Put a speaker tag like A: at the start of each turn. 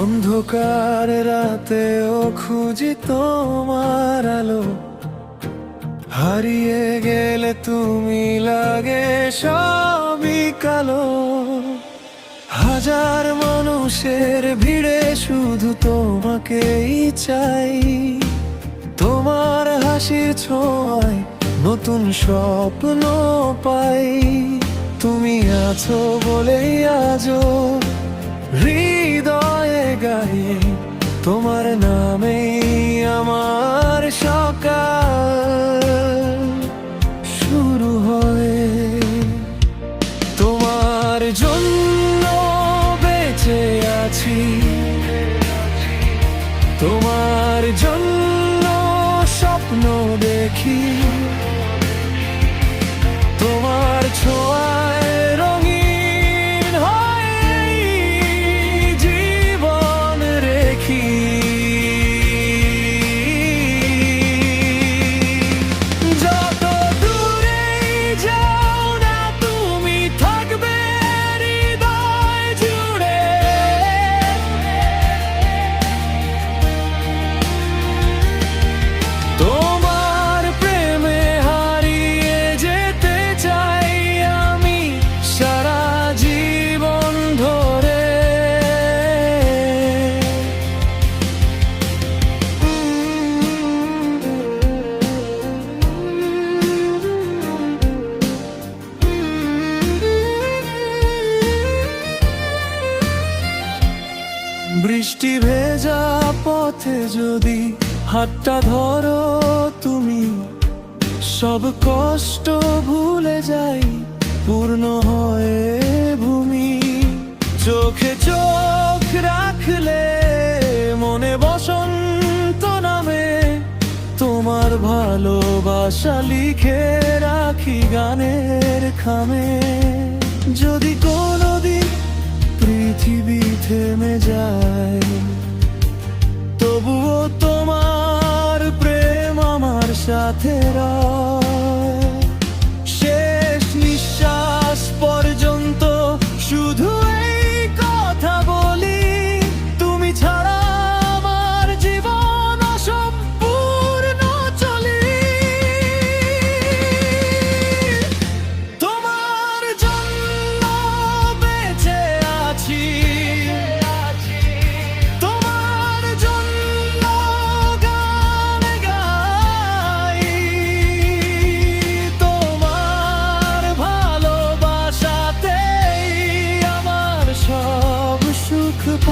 A: অন্ধকার রাতেও খুঁজি তোমার আলো, হারিয়ে গেলে তুমি লাগে সবই কালো। হাজার মানুষের ভিড়ে শুধু তোমাকেই চাই, তোমার হাসির ছোঁয়ায় নতুন স্বপ্ন পাই। তুমি আছো বলেই আজও হৃদয়ে গায়ে তোমার নামেই আমার সকাল শুরু হয়। তোমার জন্য বেঁচে আছি, তোমার জন্য স্বপ্ন দেখি, তোমার ছোঁয়ায় রঙিন হয় জীবন রেখি। যত দূরেই যাও না তুমি থাকবে হৃদয় জুড়ে। তোমার প্রেমে হারিয়ে যেতে চাই আমি সারা জীবন ধরে। বৃষ্টি ভেজা পথে যদি হাতটা ধরো তুমি, সব কষ্ট ভুলে যাই পূর্ণ হয়ে ভূমি। চোখে চোখ রাখলে মনে বসন্ত নামে, তোমার ভালোবাসা লিখে রাখি গানের খামে। যদি কোনোদিন পৃথিবী থেমে যায়, তবুও তোমার প্রেম আমার সাথে রয়। শেষ নিঃশ্বাস পর্যন্ত শুধু এই কথা বলি, তুমি ছাড়া আমার জীবন অসম্পূর্ণ চলি। তোমার জন্য বেঁচে আছি, তোমার জন্য গান গাই, তোমার ভালোবাসাতেই আমার সব সুখ পাই।